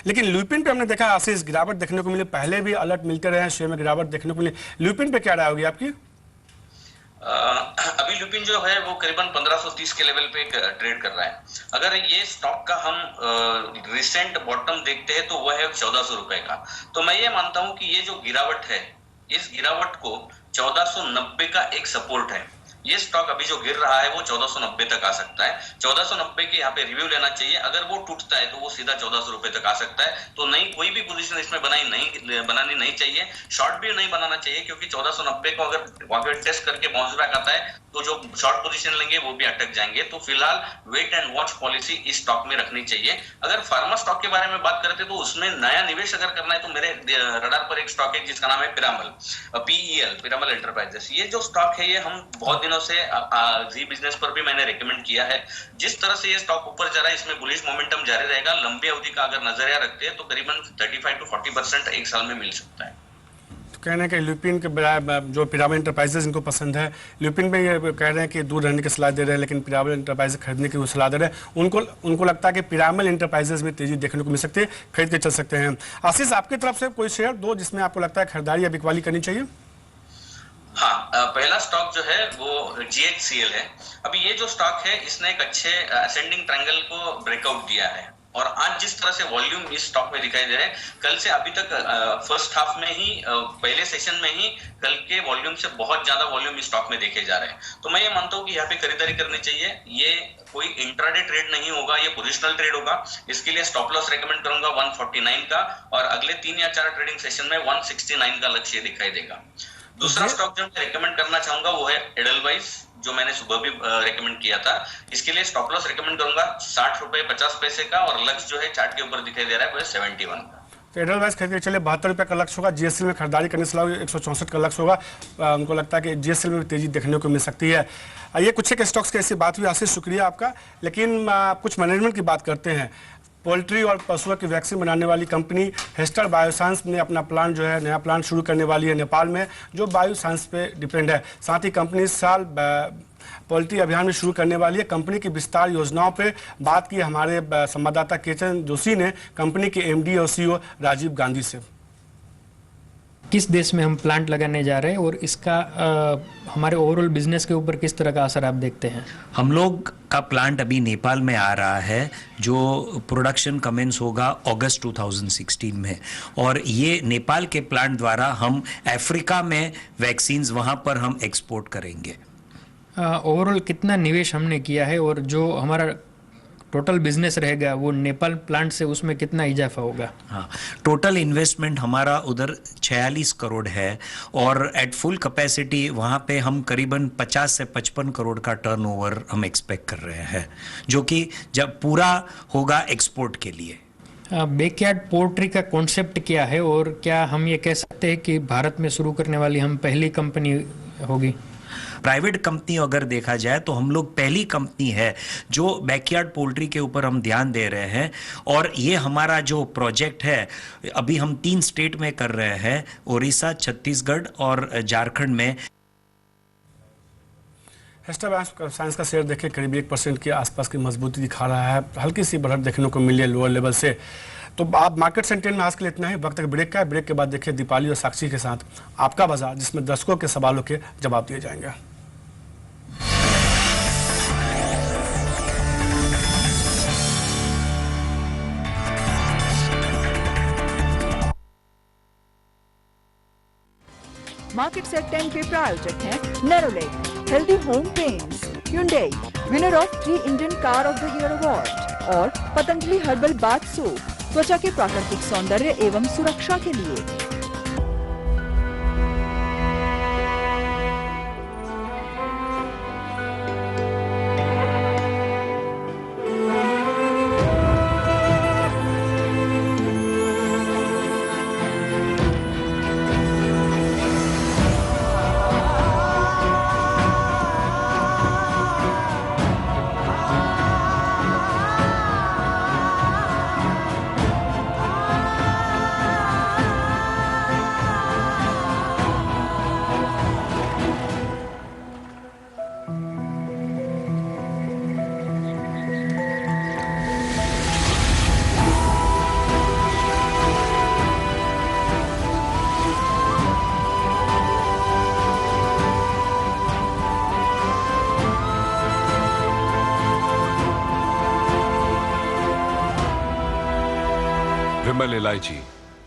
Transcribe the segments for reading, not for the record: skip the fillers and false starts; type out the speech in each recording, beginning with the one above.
लेकिन लुपिन पे हमने देखा आशीष गिरावट देखने को मिली, पहले भी अलर्ट मिलते रहे हैं, शेयर में गिरावट देखने को मिली। लुपिन पे क्या राय होगी आपकी? अभी लुपिन जो है वो करीबन 1530 के लेवल पे ट्रेड कर रहा है। अगर ये स्टॉक का हम रिसेंट बॉटम देखते हैं तो वह है 1400 रुपए का। तो मैं ये मानता हूं कि ये जो गिरावट है, इस गिरावट को 1490 का एक सपोर्ट है। ये स्टॉक अभी जो गिर रहा है वो 1490 तक आ सकता है। 1490 के यहाँ पे रिव्यू लेना चाहिए। अगर वो टूटता है तो वो सीधा 1400 रुपए तक आ सकता है। तो नई कोई भी पोजीशन इसमें बनानी नहीं चाहिए, शॉर्ट भी नहीं बनाना चाहिए, क्योंकि 1490 को अगर टेस्ट करके बाउंस बैक आता है तो जो शॉर्ट पोजीशन लेंगे वो भी अटक जाएंगे। तो फिलहाल वेट एंड वॉच पॉलिसी इस स्टॉक में रखनी चाहिए। अगर फार्मा स्टॉक के बारे में बात करते तो उसमें नया निवेश अगर करना है तो मेरे रडार पर एक स्टॉक है जिसका नाम है पिरामल, पिरामल एंटरप्राइजेस। ये जो स्टॉक है ये हम बहुत दिनों से जी बिजनेस पर भी मैंने रेकमेंड किया है। जिस तरह से ये स्टॉक ऊपर जा रहा है इसमें बुलिश मोमेंटम जारी रहेगा। लंबी अवधि का अगर नजरिया रखते हैं तो करीबन 35 to 40% एक साल में मिल सकता है। तो कहना है कि लुपिन के जो पिरामल एंटरप्राइजेस इनको पसंद है, लुपिन में ये कह रहे हैं कि दूर रहने की सलाह दे रहे हैं, लेकिन पिरामल एंटरप्राइजेस खरीदने की सलाह दे रहे हैं। उनको लगता है कि पिरामल एंटरप्राइजेस में तेजी देखने को मिल सकती है, खरीद के चल सकते हैं। आशीष, आपकी तरफ से कोई शेयर दो जिसमें आपको लगता है खरीदारी या बिकवाली करनी चाहिए? हाँ, पहला स्टॉक जो है वो GHCL है। अभी ये जो स्टॉक है इसने एक अच्छे असेंडिंग ट्रायंगल को ब्रेकआउट दिया है और आज जिस तरह से वॉल्यूम इस स्टॉक में दिखाई दे रहे हैं, कल से अभी तक फर्स्ट हाफ में ही पहले सेशन में ही कल के वॉल्यूम से बहुत ज्यादा वॉल्यूम इस स्टॉक में देखे जा रहे हैं। तो मैं ये मानता हूँ कि यहाँ पे खरीदारी करनी चाहिए। ये कोई इंट्राडे ट्रेड नहीं होगा, ये पोजिशनल ट्रेड होगा। इसके लिए स्टॉप लॉस रेकमेंड करूंगा 149 का और अगले 3 या 4 ट्रेडिंग सेशन में 169 का लक्ष्य दिखाई देगा। दूसरा स्टॉक जो मैं रेकमेंड करना चाहूंगा वो है एडलवाइस, जो मैंने सुबह भी रेकमेंड किया था। इसके लिए स्टॉप लॉस रेकमेंड करूंगा 60 रुपए 50 पैसे का और लक्ष्य जो है चार्ट के ऊपर दिखाई दे रहा है वो है 71 का। तो एडलवाइस खरीद के चले 72 रुपये का लक्ष्य होगा। GSL में खरीदारी करने से 164 का लक्ष्य होगा। उनको लगता है कि GSL में भी तेजी देखने को मिल सकती है। ये कुछ एक स्टॉक्स की ऐसी बात हुई आशीष, शुक्रिया आपका। लेकिन कुछ मैनेजमेंट की बात करते हैं। पोल्ट्री और पशुओं की वैक्सीन बनाने वाली कंपनी हेस्टर बायोसाइंस ने अपना प्लान जो है नया प्लान शुरू करने वाली है नेपाल में, जो बायोसाइंस पे डिपेंड है। साथ ही कंपनी इस साल पोल्ट्री अभियान में शुरू करने वाली है। कंपनी की विस्तार योजनाओं पे बात की हमारे संवाददाता केतन जोशी ने कंपनी के MD और CEO राजीव गांधी से। किस देश में हम प्लांट लगाने जा रहे हैं और इसका हमारे ओवरऑल बिजनेस के ऊपर किस तरह का असर आप देखते हैं? हम लोग का प्लांट अभी नेपाल में आ रहा है, जो प्रोडक्शन कमेंस होगा अगस्त 2016 में, और ये नेपाल के प्लांट द्वारा हम अफ्रीका में वैक्सीन्स वहाँ पर हम एक्सपोर्ट करेंगे। ओवरऑल कितना निवेश हमने किया है और जो हमारा टोटल बिजनेस रहेगा वो नेपाल प्लांट से उसमें कितना इजाफा होगा? हाँ, टोटल इन्वेस्टमेंट हमारा उधर 46 करोड़ है और एट फुल कैपेसिटी वहाँ पे हम करीबन 50 से 55 करोड़ का टर्नओवर हम एक्सपेक्ट कर रहे हैं, जो कि जब पूरा होगा एक्सपोर्ट के लिए। बैकयार्ड पोल्ट्री का कॉन्सेप्ट क्या है और क्या हम ये कह सकते हैं कि भारत में शुरू करने वाली हम पहली कंपनी होगी? प्राइवेट कंपनी अगर देखा जाए तो हम लोग पहली कंपनी है जो बैकयार्ड पोल्ट्री के ऊपर हम ध्यान दे रहे हैं, और ये हमारा जो प्रोजेक्ट है अभी हम 3 स्टेट में कर रहे हैं, उड़ीसा, छत्तीसगढ़ और झारखंड में। हेस्टर बायोसाइंस का शेयर देखें करीब 1% के आसपास की मजबूती दिखा रहा है, हल्की सी बढ़त देखने को मिली है लोअर लेवल से। तो आप मार्केट सेंटर में आज के लिए इतना ही। वक्त तक ब्रेक का है। ब्रेक के बाद देखिए दीपाली और साक्षी के साथ आपका बाजार, जिसमें दर्शकों के सवालों के जवाब दिए जाएंगे। मार्केट सेट 10 के प्रायोजक हैं Nerolac, healthy home paints, Hyundai, winner of 3 Indian car of the year award, और पतंजलि हर्बल बाथ सोप, त्वचा के प्राकृतिक सौंदर्य एवं सुरक्षा के लिए। विमल इलायची,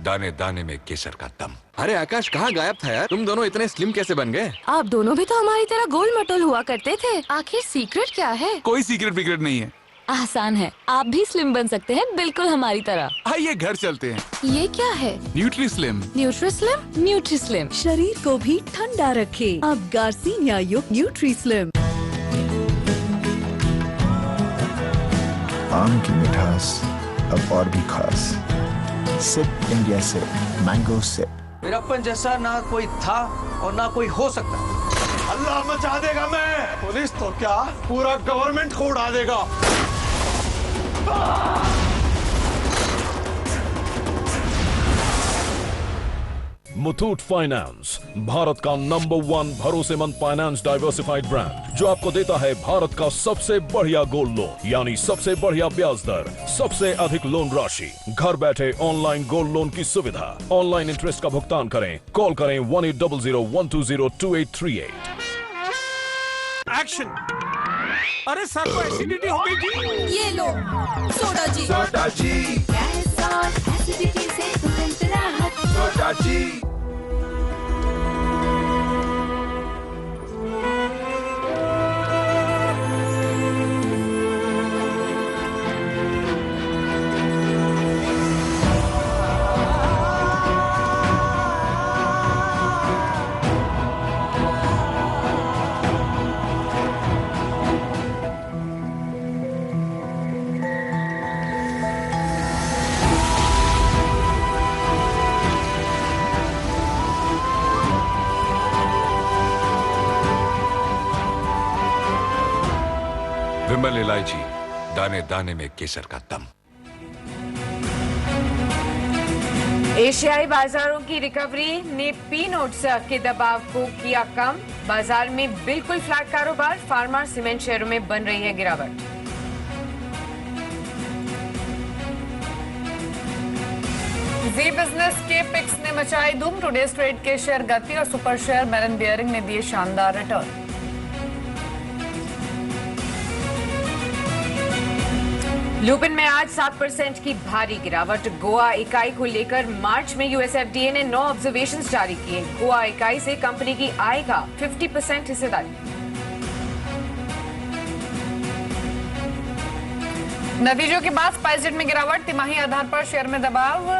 दाने दाने में केसर का दम। अरे आकाश, कहाँ गायब था यार? तुम दोनों इतने स्लिम कैसे बन गए? आप दोनों भी तो हमारी तरह गोल मटोल हुआ करते थे। आखिर सीक्रेट क्या है? कोई सीक्रेट विक्रेट नहीं है। आसान है, आप भी स्लिम बन सकते हैं, बिल्कुल हमारी तरह। आइए घर चलते हैं। ये क्या है? Nutri slim. Nutri slim? Nutri slim शरीर को भी ठंडा रखे। अब गार्सिनिया युक्त न्यूट्री स्लिम। आम की मिठास अब और भी खास। Sip India sip, mango sip. Veerappan जैसा ना कोई था और ना कोई हो सकता। अल्लाह मचा देगा मैं। पुलिस तो क्या, पूरा गवर्नमेंट को उड़ा देगा। मुथूट फाइनेंस, भारत का नंबर 1 भरोसेमंद फाइनेंस डाइवर्सिफाइड ब्रांड, जो आपको देता है भारत का सबसे बढ़िया गोल्ड लोन, यानी सबसे बढ़िया ब्याज दर, सबसे अधिक लोन राशि, घर बैठे ऑनलाइन गोल्ड लोन की सुविधा, ऑनलाइन इंटरेस्ट का भुगतान करें, कॉल करें 1800-120-2838। एक्शन। अरे सर को एसिडिटी हो गई जी। ये लो सोडा जी। सोडा जी। गैस और एसिडिटी से तुरंत राहत। सोडा जी। विमल इलायची, दाने दाने में केसर का दम। एशियाई बाजारों की रिकवरी ने पी नोट्स के दबाव को किया कम। बाजार में बिल्कुल फ्लैट कारोबार। फार्मा सीमेंट शेयरों में बन रही है गिरावट। जी बिजनेस के पिक्स ने मचाई धूम। टुडेज ट्रेड के शेयर गति और सुपर शेयर मेलन बियरिंग ने दिए शानदार रिटर्न। लुपिन में आज 7% की भारी गिरावट। गोवा इकाई को लेकर मार्च में यूएसएफडीए ने 9 ऑब्जर्वेशंस जारी किए। गोवा इकाई से कंपनी की आय का 50% हिस्सेदारी। नतीजों के बाद स्पाइसजेट में गिरावट। तिमाही आधार पर शेयर में दबाव,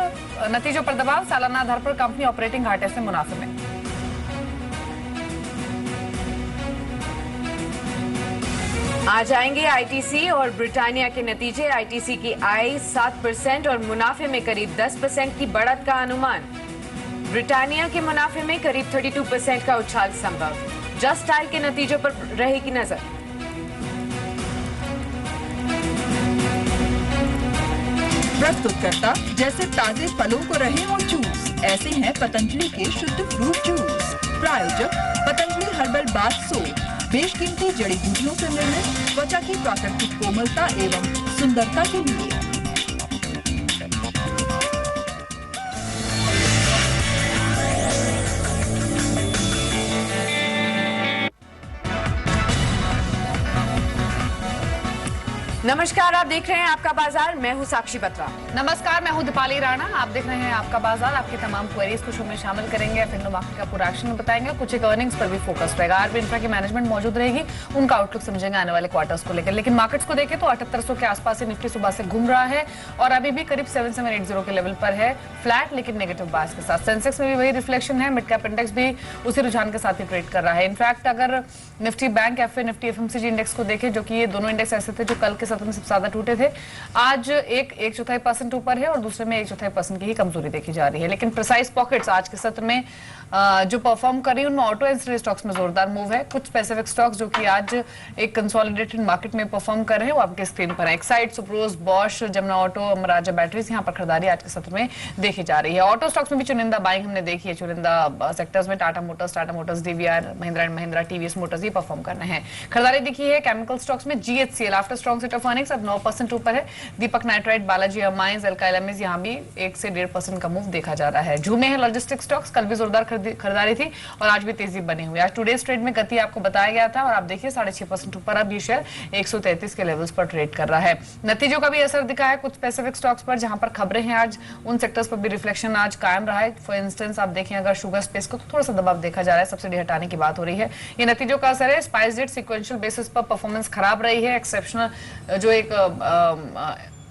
नतीजों पर दबाव। सालाना आधार पर कंपनी ऑपरेटिंग घाटे से मुनाफे में। आज आएंगे आईटीसी और ब्रिटानिया के नतीजे। आईटीसी की आय 7% और मुनाफे में करीब 10% की बढ़त का अनुमान। ब्रिटानिया के मुनाफे में करीब 32% का उछाल संभव। जस्ट स्टाइल के नतीजों पर रहेगी नजर। प्रस्तुतकर्ता जैसे ताजे फलों को रहे हो चूस, ऐसे हैं पतंजलि के शुद्ध फ्रूट जूस। प्रायोजक पतंजलि हर्बल बाथ सोप, बेशकीमती जड़ी बूटियों से निर्मित, त्वचा की प्राकृतिक कोमलता एवं सुंदरता के लिए। नमस्कार, आप देख रहे हैं आपका बाजार। मैं हूं साक्षी बत्रा। नमस्कार, मैं हूं दीपाली राणा। आप देख रहे हैं आपका बाजार। आपकी तमाम क्वेरीज को शो में शामिल करेंगे। फिर मार्केट का पूरा एक्शन बताएंगे। कुछ एक अर्निंग्स पर भी फोकस रहेगा। आरबी इंफ्रा की मैनेजमेंट मौजूद रहेगी, उनका आउटलुक समझेंगे आने वाले क्वार्टर्स को लेकर। लेकिन मार्केट्स को देखें तो 7800 के आसपास से निफ्टी सुबह से घूम रहा है और अभी भी करीब 7780 के लेवल पर है, फ्लैट लेकिन नेगेटिव बायस के साथ। सेंसेक्स में भी वही रिफ्लेक्शन है। मिड कैप इंडेक्स भी उसी रुझान के साथ ही ट्रेड कर रहा है। इनफैक्ट अगर Nifty bank FA, Nifty FMCG index को देखें, जो कि ये दोनों इंडेक्स ऐसे थे जो कल के सत्र में सबसे ज्यादा टूटे थे, आज एक 1/4% ऊपर है और दूसरे में 1/4% की ही कमजोरी देखी जा रही है। लेकिन प्रिसाइज पॉकेट्स आज के सत्र में जो परफॉर्म कर रही है उनमें ऑटो एंसिलरी स्टॉक्स में जोरदार मूव है। कुछ स्पेसिफिक स्टॉक्स जो कि आज एक कंसोलिडेटेड मार्केट में परफॉर्म कर रहे हैं वो आपके स्क्रीन पर है। Exide, सुप्रोस, Bosch, Jamuna auto, Amaraja batteries, यहाँ पर खरीदारी आज के सत्र में देखी जा रही है। ऑटो स्टॉक्स में भी चुनिंदा बाइंग हमने देखी है। चुनिंदा सेक्टर्स में Tata Motors, DVR, Mahindra and Mahindra, TVS motors ये परफॉर्म कर रहे हैं। खरीदारी देखी है केमिकल स्टॉक्स में। GHCL after strong set off of earnings अब 9% ऊपर है। Deepak nitrite, Balaji amines, alkyl amines यहाँ भी 1 से 1.5% का मूव देखा जा रहा है। झूमे हैं लॉजिस्टिक स्टॉक्स, कल भी जोरदार खरीदारी थी और आज भी तेजी बनी हुई। आज टुडेज ट्रेड में गति आपको बताया गया था और आप देखिए 6.5% ऊपर अब ये शेयर 133 के लेवल्स पर ट्रेड कर रहा है। नतीजों का भी असर दिखा है कुछ स्पेसिफिक स्टॉक्स पर, जहां पर खबरें हैं आज उन सेक्टर्स पर भी रिफ्लेक्शन आज कायम रहा है। फॉर इंस्टेंस आप देखें अगर शुगर स्पेस को थोड़ा सा दबाव देखा जा रहा है, सब्सिडी हटाने की बात हो रही है, ये नतीजों का असर है। स्पाइसजेट सीक्वेंशियल बेसिस पर परफॉर्मेंस खराब रही है, एक्सेप्शनल जो एक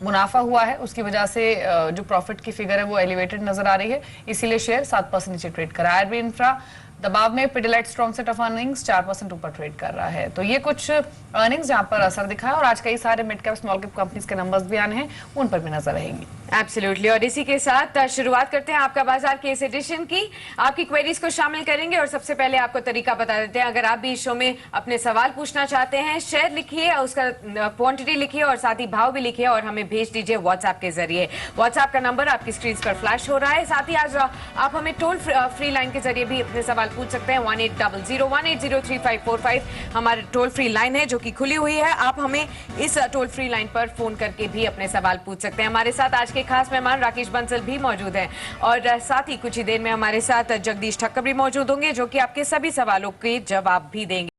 मुनाफा हुआ है उसकी वजह से जो प्रॉफिट की फिगर है वो एलिवेटेड नजर आ रही है, इसीलिए शेयर 7% नीचे ट्रेड कर रहा है। आरबी इंफ्रा दबाव में, Pidilite strong set of earnings 4% ऊपर ट्रेड कर रहा है। तो ये कुछ अर्निंग्स जहां पर असर दिखा है और आज कई सारे mid cap small cap companies के नंबर्स भी आने हैं, उन पर भी नजर रहेगी। एब्सोल्युटली। और इसी के साथ शुरुआत करते हैं आपका बाजार के इस एडिशन की। आपकी क्वेरीज को शामिल करेंगे और सबसे पहले आपको तरीका बता देते हैं। अगर आप भी इस शो में अपने सवाल पूछना चाहते हैं, शेयर लिखिए, उसका क्वांटिटी लिखिए और साथ ही भाव भी लिखिए और हमें भेज दीजिए व्हाट्सएप के जरिए। व्हाट्सएप का नंबर आपकी स्क्रीन पर फ्लैश हो रहा है। साथ ही आज आप हमें टोल फ्री लाइन के जरिए भी अपने सवाल पूछ सकते हैं। 180018035545 हमारे टोल फ्री लाइन है जो कि खुली हुई है। आप हमें इस टोल फ्री लाइन पर फोन करके भी अपने सवाल पूछ सकते हैं। हमारे साथ आज के खास मेहमान राकेश बंसल भी मौजूद हैं और साथ ही कुछ ही देर में हमारे साथ जगदीश ठक्कर भी मौजूद होंगे जो कि आपके सभी सवालों के जवाब भी देंगे।